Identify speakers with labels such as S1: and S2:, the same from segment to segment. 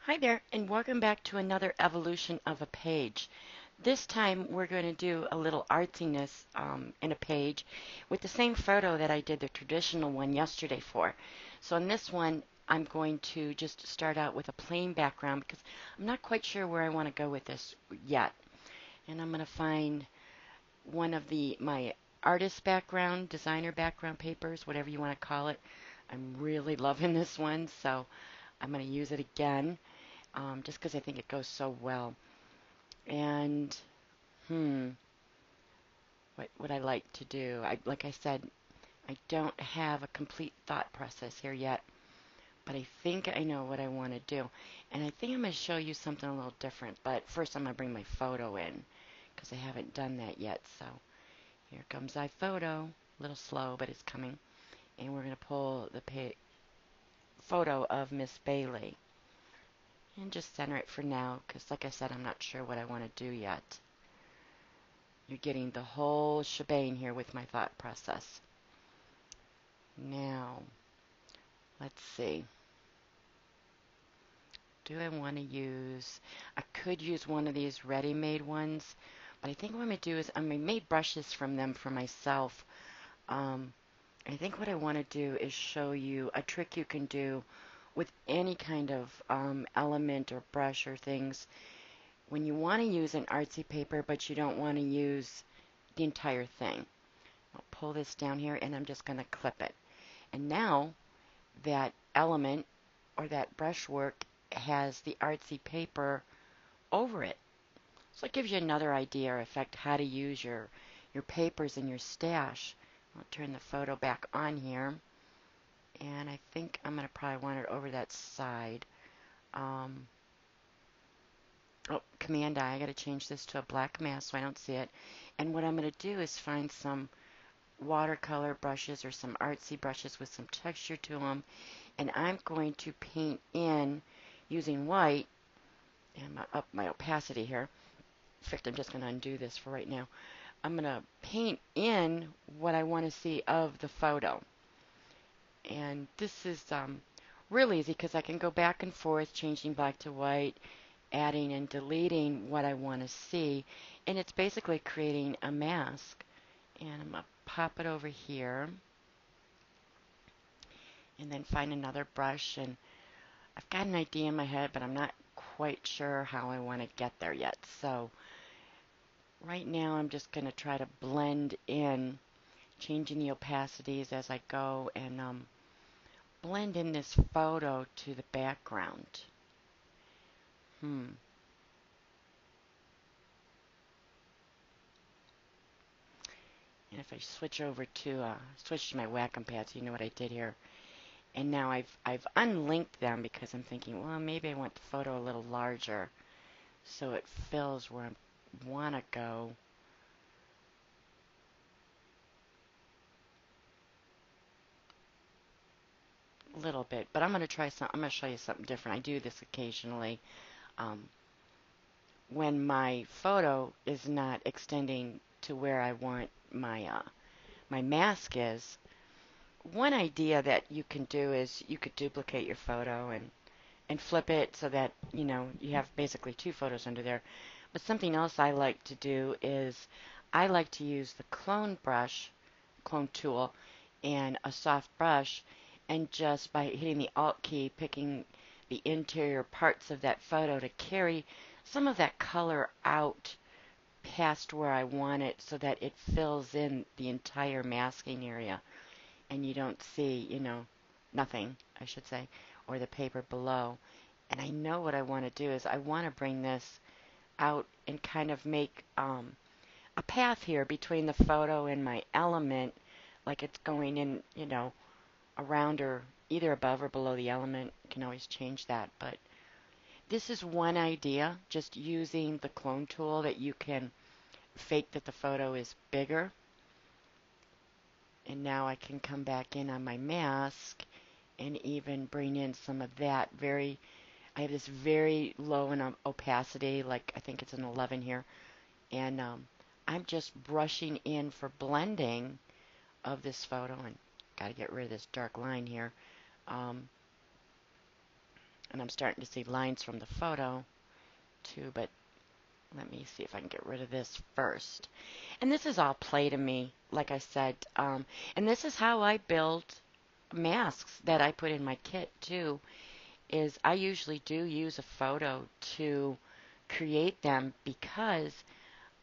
S1: Hi there, and welcome back to another evolution of a page. This time we're going to do a little artsiness in a page with the same photo that I did the traditional one yesterday for. So in this one, I'm going to just start out with a plain background because I'm not quite sure where I want to go with this yet. And I'm going to find one of my artist background, designer background papers, whatever you want to call it. I'm really loving this one, so I'm going to use it again just because I think it goes so well. And hmm, what would I like to do? Like I said, I don't have a complete thought process here yet, but I think I know what I want to do. And I think I'm going to show you something a little different. But first, I'm going to bring my photo in because I haven't done that yet. So here comes iPhoto. A little slow, but it's coming. And we're going to pull the photo of Miss Bailey and just center it for now because, like I said, I'm not sure what I want to do yet. You're getting the whole shebang here with my thought process. Now, let's see. Do I want to use, I could use one of these ready-made ones, but I think what I'm going to do is I made brushes from them for myself. Um, I think what I want to do is show you a trick you can do with any kind of element or brush or things when you want to use an artsy paper, but you don't want to use the entire thing. I'll pull this down here and I'm just going to clip it. And now that element or that brushwork has the artsy paper over it. So it gives you another idea or effect how to use your papers in your stash. I'll turn the photo back on here. And I think I'm going to probably want it over that side. Um, oh, Command I got to change this to a black mask so I don't see it. And what I'm going to do is find some watercolor brushes or some artsy brushes with some texture to them, and I'm going to paint in using white and up my opacity here. In fact, I'm just going to undo this for right now. I'm going to paint in what I want to see of the photo. And this is real easy because I can go back and forth changing black to white, adding and deleting what I want to see, and it's basically creating a mask. And I'm going to pop it over here and then find another brush, and I've got an idea in my head, but I'm not quite sure how I want to get there yet. So right now I'm just going to try to blend in, changing the opacities as I go, and blend in this photo to the background. Hmm. And if I switch to my Wacom pad, so you know what I did here. And now I've unlinked them because I'm thinking, well, maybe I want the photo a little larger so it fills where I want to go. A little bit, but I'm going to try some. I'm going to show you something different. I do this occasionally um, when my photo is not extending to where I want my mask is. One idea that you can do is you could duplicate your photo and flip it so that you have basically two photos under there. But something else I like to do is I like to use the clone tool, and a soft brush, and just by hitting the Alt key, picking the interior parts of that photo to carry some of that color out past where I want it so that it fills in the entire masking area and you don't see, nothing, I should say, or the paper below. And I know what I want to do is I want to bring this out and kind of make a path here between the photo and my element, like it's going in, around or either above or below the element. You can always change that. But this is one idea, just using the clone tool that you can fake that the photo is bigger. And now I can come back in on my mask and even bring in some of that I have this very low in opacity, like I think it's an 11 here. And I'm just brushing in for blending of this photo, and got to get rid of this dark line here. Um, And I'm starting to see lines from the photo too, but let me see if I can get rid of this first. And this is all play to me, like I said. And this is how I build masks that I put in my kit too, is I usually do use a photo to create them because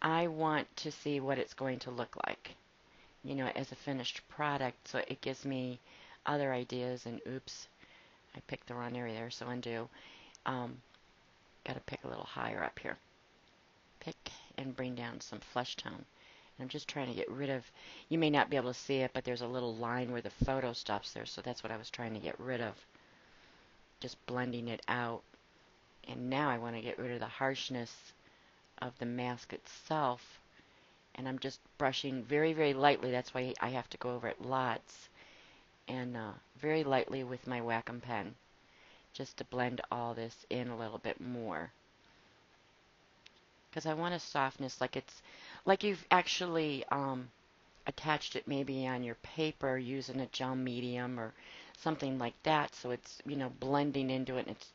S1: I want to see what it's going to look like, as a finished product. So it gives me other ideas. And oops, I picked the wrong area there, so undo. Um, Got to pick a little higher up here. Pick and bring down some flesh tone. And I'm just trying to get rid of, you may not be able to see it, but there's a little line where the photo stops there. So that's what I was trying to get rid of. Just blending it out. And now I want to get rid of the harshness of the mask itself. And I'm just brushing very, very lightly. That's why I have to go over it lots. And very lightly with my Wacom pen. Just to blend all this in a little bit more. Because I want a softness like it's, like you've actually attached it maybe on your paper using a gel medium or something like that. So it's, blending into it and it's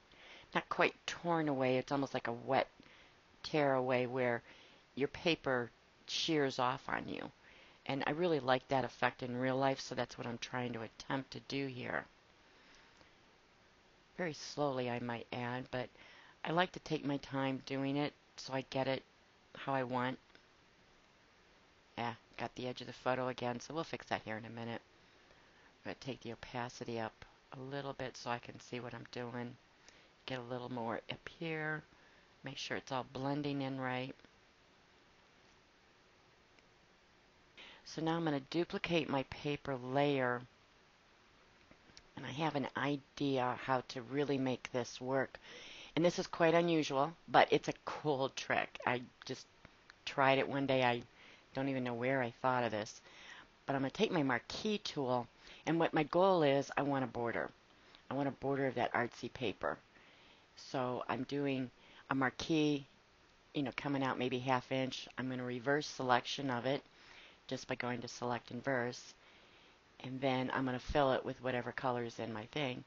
S1: not quite torn away. It's almost like a wet tear away where your paper shears off on you. And I really like that effect in real life, so that's what I'm trying to attempt to do here. Very slowly, I might add, but I like to take my time doing it so I get it how I want. Yeah, got the edge of the photo again, so we'll fix that here in a minute. I'm going to take the opacity up a little bit so I can see what I'm doing. Get a little more up here. Make sure it's all blending in right. So now I'm going to duplicate my paper layer. And I have an idea how to really make this work. And this is quite unusual, but it's a cool trick. I just tried it one day. I don't even know where I thought of this. But I'm going to take my marquee tool, and what my goal is, I want a border. I want a border of that artsy paper. So I'm doing a marquee, coming out maybe ½ inch. I'm going to reverse selection of it just by going to select inverse. And then I'm going to fill it with whatever color is in my thing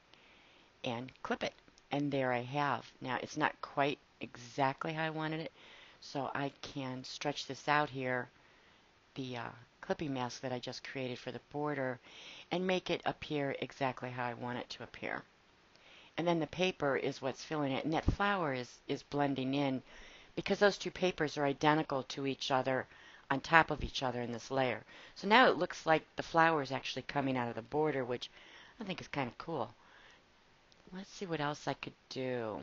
S1: and clip it. And there I have. Now it's not quite exactly how I wanted it, so I can stretch this out here, the clipping mask that I just created for the border, and make it appear exactly how I want it to appear. And then the paper is what's filling it, and that flower is blending in because those two papers are identical to each other on top of each other in this layer. So now it looks like the flower is actually coming out of the border, which I think is kind of cool. Let's see what else I could do.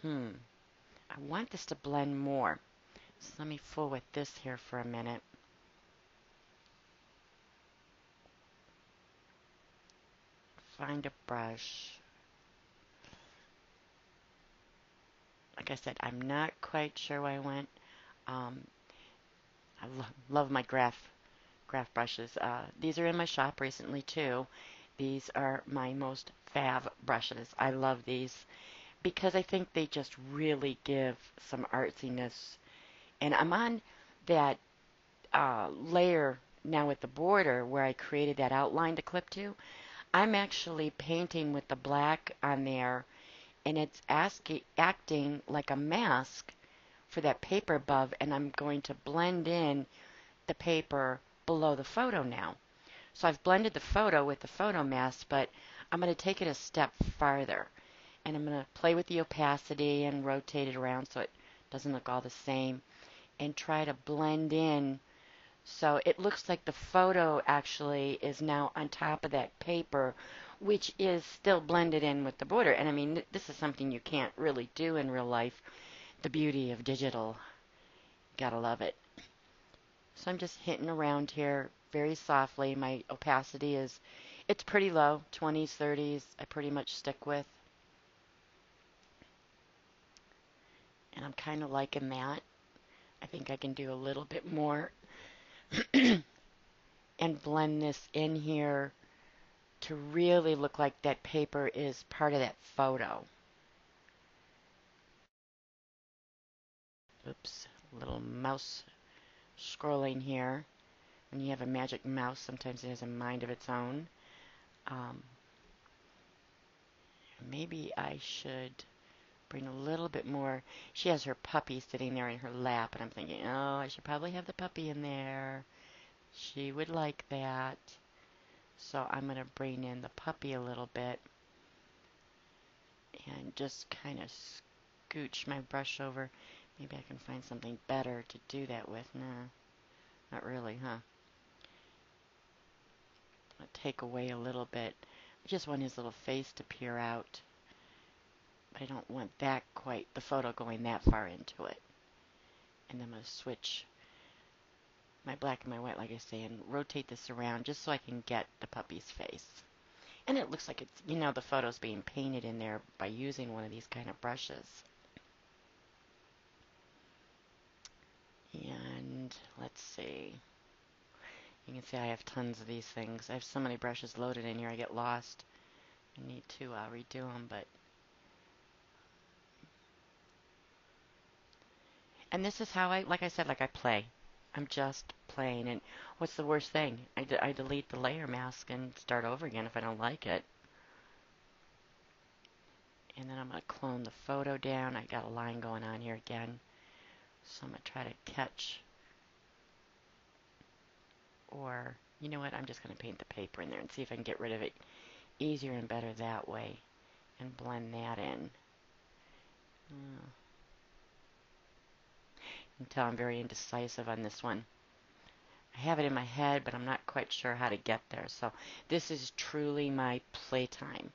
S1: I want this to blend more. So let me fool with this here for a minute. Find a brush. Like I said, I'm not quite sure where I went. I love my graph brushes. These are in my shop recently too. These are my most fav brushes. I love these because I think they just really give some artsiness. And I'm on that layer now with the border where I created that outline to clip to. I'm actually painting with the black on there, and it's acting like a mask for that paper above, and I'm going to blend in the paper below the photo now. So I've blended the photo with the photo mask, but I'm going to take it a step farther. And I'm going to play with the opacity and rotate it around so it doesn't look all the same, and try to blend in so it looks like the photo actually is now on top of that paper, which is still blended in with the border. And I mean, this is something you can't really do in real life. The beauty of digital. Gotta love it. So I'm just hitting around here very softly. My opacity it's pretty low, 20s, 30s. I pretty much stick with. And I'm kind of liking that. I think I can do a little bit more and blend this in here to really look like that paper is part of that photo. Oops, little mouse scrolling here. When you have a magic mouse, sometimes it has a mind of its own. Maybe I should bring a little bit more. She has her puppy sitting there in her lap, and I'm thinking, oh, I should probably have the puppy in there. She would like that. So I'm going to bring in the puppy a little bit and just kind of scooch my brush over. Maybe I can find something better to do that with. No, not really, huh? I'll take away a little bit. I just want his little face to peer out. But I don't want that quite, the photo going that far into it. And then I'm going to switch my black and my white, like I say, and rotate this around just so I can get the puppy's face. And it looks like it's, the photo's being painted in there by using one of these kind of brushes. And let's see. You can see I have tons of these things. I have so many brushes loaded in here, I get lost. I need to redo them, but... And this is how like I said, like I play. I'm just playing. And what's the worst thing? I delete the layer mask and start over again if I don't like it. And then I'm going to clone the photo down. I got a line going on here again. So I'm going to try to catch. Or, you know what? I'm just going to paint the paper in there and see if I can get rid of it easier and better that way. And blend that in. You can tell I'm very indecisive on this one. I have it in my head, but I'm not quite sure how to get there. So this is truly my playtime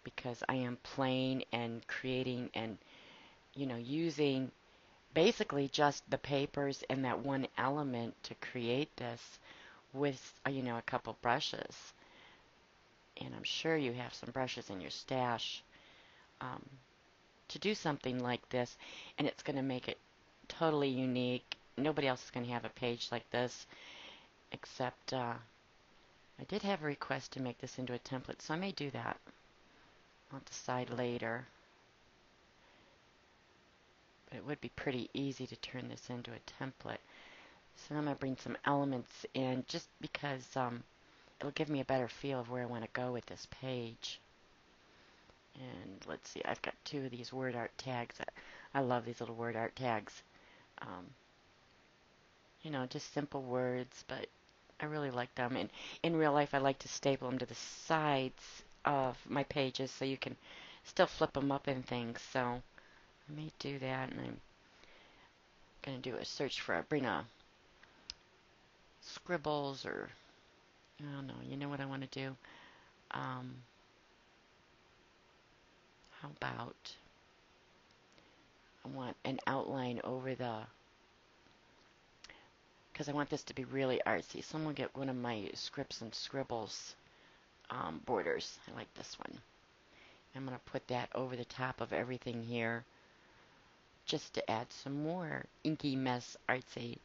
S1: because I am playing and creating and, using basically just the papers and that one element to create this with, a couple brushes. And I'm sure you have some brushes in your stash to do something like this, and it's going to make it totally unique. Nobody else is going to have a page like this, except I did have a request to make this into a template, so I may do that. I'll decide later. But it would be pretty easy to turn this into a template. So I'm going to bring some elements in just because it'll give me a better feel of where I want to go with this page. And let's see, I've got two of these word art tags. I love these little word art tags. Just simple words, but I really like them. And in real life, I like to staple them to the sides of my pages so you can still flip them up and things. So I may do that, and I'm going to do a search for bring a scribbles or I don't know. You know what I want to do? How about I want an outline over because I want this to be really artsy. So I'm going to get one of my scripts and scribbles borders. I like this one. I'm going to put that over the top of everything here just to add some more inky mess artsy.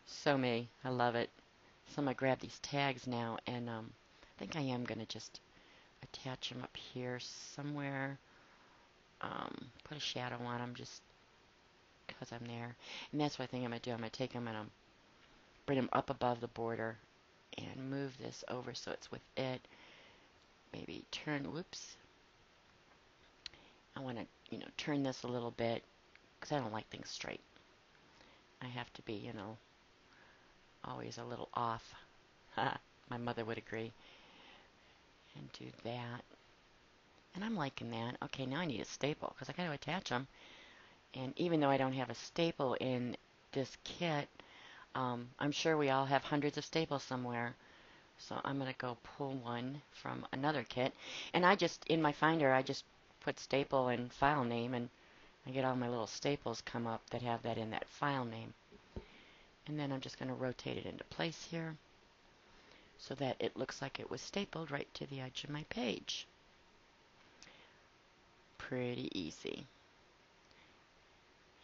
S1: So me. I love it. So I'm going to grab these tags now, and I think I am going to just attach them up here somewhere. Put a shadow on them just because I'm there. And that's what I think I'm going to do. I'm going to take them and bring them up above the border and move this over so it's with it. Maybe whoops. I want to, turn this a little bit because I don't like things straight. I have to be, always a little off. My mother would agree. And do that. And I'm liking that. Okay, now I need a staple because I got to attach them. And even though I don't have a staple in this kit, I'm sure we all have hundreds of staples somewhere. So I'm going to go pull one from another kit. And in my Finder, I just put staple and file name, and I get all my little staples come up that have that in that file name. And then I'm just going to rotate it into place here so that it looks like it was stapled right to the edge of my page. Pretty easy.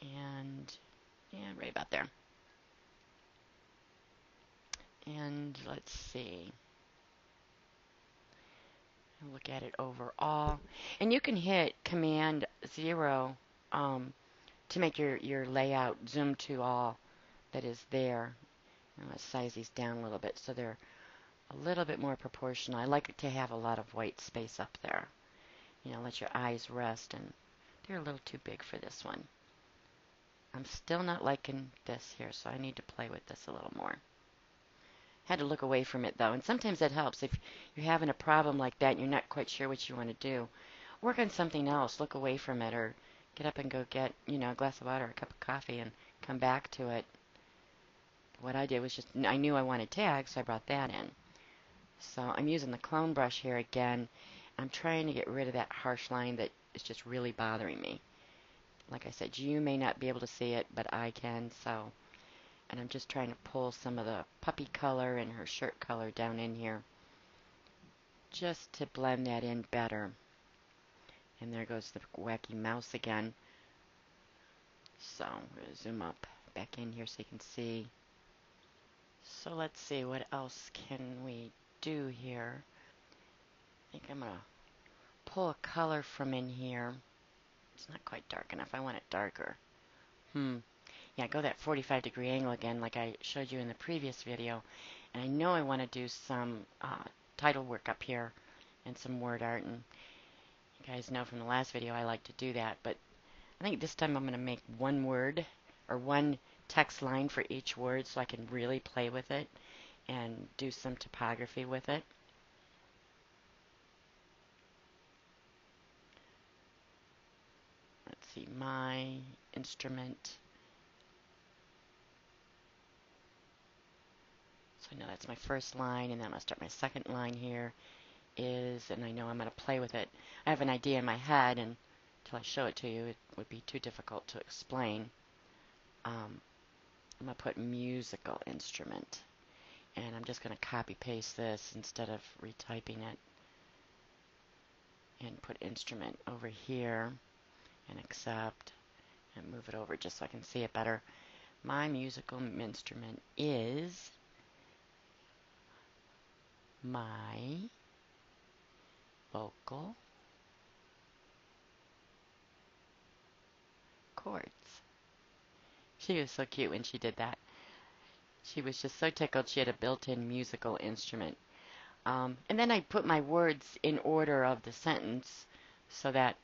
S1: And yeah, right about there. And let's see. Look at it overall. And you can hit Command 0 to make your layout zoom to all that is there. I'm going to size these down a little bit so they're a little bit more proportional. I like it to have a lot of white space up there. let your eyes rest, and they're a little too big for this one. I'm still not liking this here, so I need to play with this a little more. Had to look away from it though, and sometimes that helps. If you're having a problem like that and you're not quite sure what you want to do, work on something else. Look away from it, or get up and go get, a glass of water or a cup of coffee and come back to it. What I did was just, I knew I wanted tags, so I brought that in. So I'm using the clone brush here again. I'm trying to get rid of that harsh line that is just really bothering me. Like I said, you may not be able to see it, but I can, so. And I'm just trying to pull some of the puppy color and her shirt color down in here, just to blend that in better. And there goes the wacky mouse again. So we're going to zoom up back in here so you can see. So let's see, what else can we do here? I think I'm going to pull a color from in here. It's not quite dark enough. I want it darker. Yeah, go that 45-degree angle again like I showed you in the previous video. And I know I want to do some title work up here and some word art. And you guys know from the last video I like to do that. But I think this time I'm going to make one word or one text line for each word so I can really play with it and do some typography with it. Let's see, my instrument. So I know that's my first line, and then I'm going to start my second line here is, and I know I'm going to play with it. I have an idea in my head, and until I show it to you, it would be too difficult to explain. I'm going to put musical instrument, and I'm just going to copy paste this instead of retyping it, and put instrument over here, and accept, and move it over just so I can see it better. My musical instrument is my vocal chords. She was so cute when she did that. She was just so tickled she had a built-in musical instrument. And then I put my words in order of the sentence so that,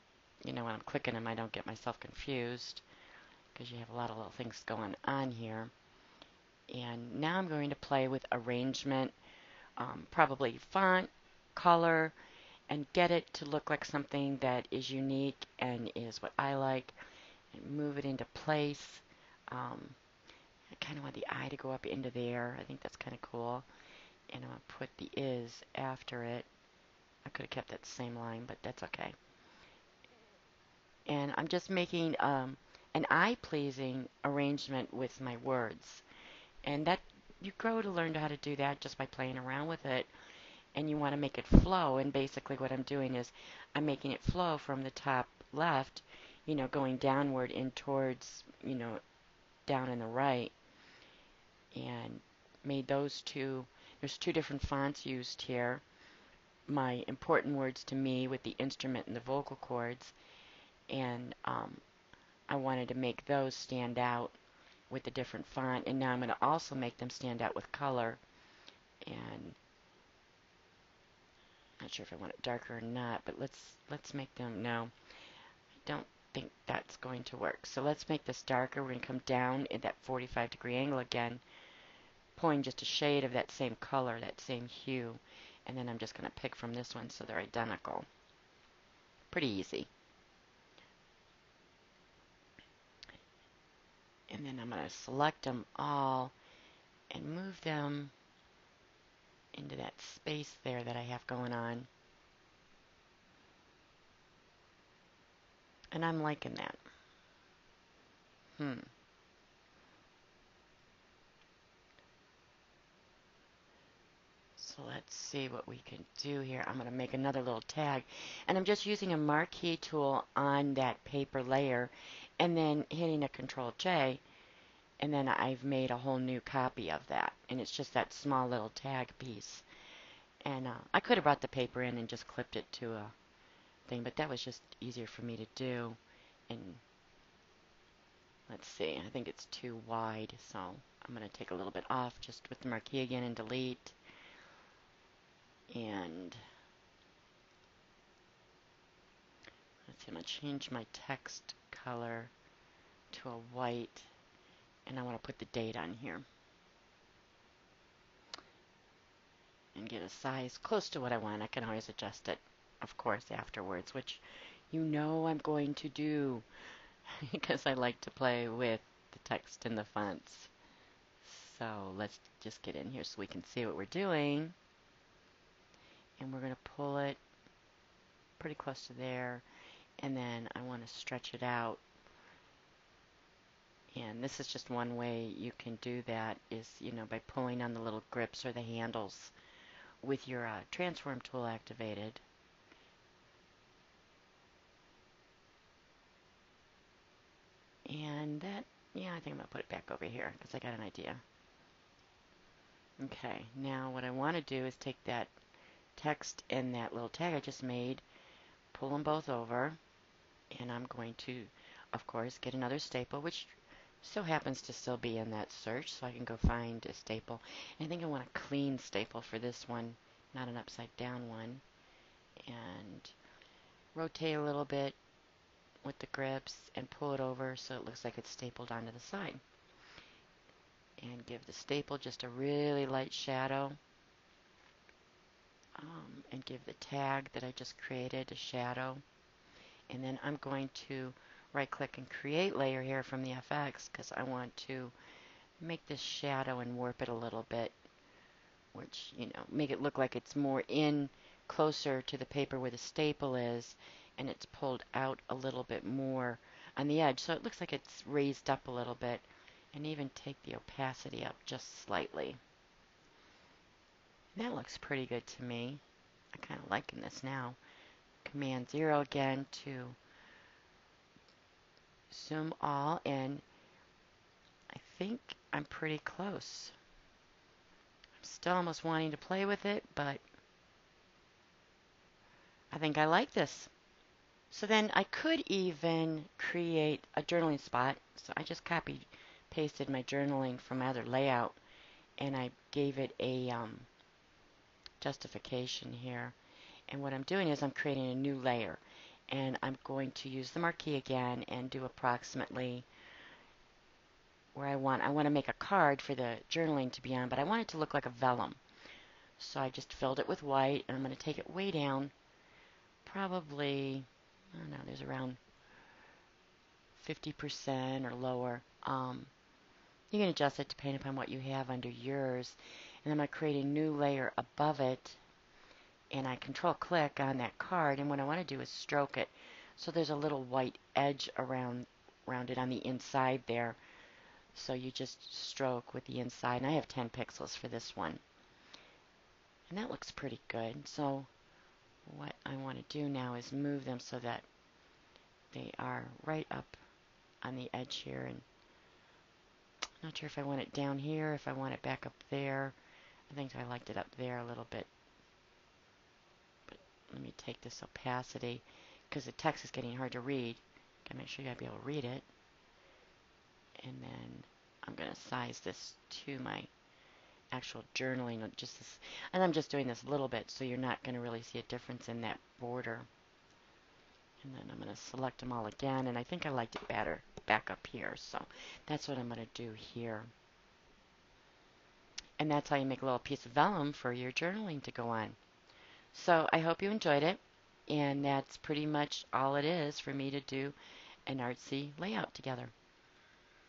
S1: when I'm clicking them I don't get myself confused, because you have a lot of little things going on here. And now I'm going to play with arrangement, probably font, color, and get it to look like something that is unique and is what I like, and move it into place. I kind of want the eye to go up into there. I think that's kind of cool. And I'm going to put the is after it. I could have kept that same line, but that's okay. And I'm just making an eye-pleasing arrangement with my words. And that you grow to learn how to do that just by playing around with it. And you want to make it flow. And basically what I'm doing is I'm making it flow from the top left, going downward in towards, down in the right. And made those two. There's two different fonts used here. My important words to me with the instrument and the vocal cords. And I wanted to make those stand out with a different font, and now I'm going to also make them stand out with color. And I'm not sure if I want it darker or not, but let's make them. No, I don't think that's going to work. So let's make this darker. We're going to come down at that 45-degree angle again, pulling just a shade of that same color, that same hue, and then I'm just going to pick from this one so they're identical. Pretty easy. And then I'm going to select them all and move them into that space there that I have going on. And I'm liking that. So let's see what we can do here. I'm going to make another little tag. And I'm just using a marquee tool on that paper layer and then hitting a Control-J. And then I've made a whole new copy of that. And it's just that small little tag piece. And I could have brought the paper in and just clipped it to a thing, but that was just easier for me to do. And let's see, I think it's too wide, so I'm going to take a little bit off just with the marquee again and delete. And I'm going to change my text color to a white, and I want to put the date on here and get a size close to what I want. I can always adjust it, of course, afterwards, which you know I'm going to do because I like to play with the text and the fonts. So let's just get in here so we can see what we're doing. And we're going to pull it pretty close to there. And then I want to stretch it out. And this is just one way you can do that is, by pulling on the little grips or the handles with your transform tool activated. And that, yeah, I think I'm going to put it back over here because I got an idea. Okay, now what I want to do is take that text and that little tag I just made, pull them both over, and I'm going to, of course, get another staple, which so happens to still be in that search, so I can go find a staple. And I think I want a clean staple for this one, not an upside down one. And rotate a little bit with the grips and pull it over so it looks like it's stapled onto the side. And give the staple just a really light shadow. And give the tag that I just created a shadow. And then I'm going to right click and create layer here from the FX because I want to make this shadow and warp it a little bit, which, make it look like it's more in closer to the paper where the staple is, and it's pulled out a little bit more on the edge, so it looks like it's raised up a little bit, and even take the opacity up just slightly. And that looks pretty good to me. I'm kind of liking this now. Command 0 again to zoom all in. I think I'm pretty close. I'm still almost wanting to play with it, but I think I like this. So then I could even create a journaling spot. So I just copied, pasted my journaling from my other layout, and I gave it a justification here. And what I'm doing is I'm creating a new layer. And I'm going to use the marquee again and do approximately where I want to make a card for the journaling to be on, but I want it to look like a vellum. So I just filled it with white, and I'm going to take it way down, probably, I don't know, there's around 50% or lower. You can adjust it depending upon what you have under yours. And I'm going to create a new layer above it, and I control click on that card, and what I want to do is stroke it. So there's a little white edge around it on the inside there. So you just stroke with the inside, and I have 10 pixels for this one. And that looks pretty good. So what I want to do now is move them so that they are right up on the edge here. And I'm not sure if I want it down here, if I want it back up there. I think I liked it up there a little bit. But let me take this opacity because the text is getting hard to read. Gotta make sure you gotta be able to read it. And then I'm going to size this to my actual journaling. And I'm just doing this a little bit, so you're not going to really see a difference in that border. And then I'm going to select them all again, and I think I liked it better back up here, so that's what I'm going to do here. And that's how you make a little piece of vellum for your journaling to go on. So I hope you enjoyed it, and that's pretty much all it is for me to do an artsy layout together.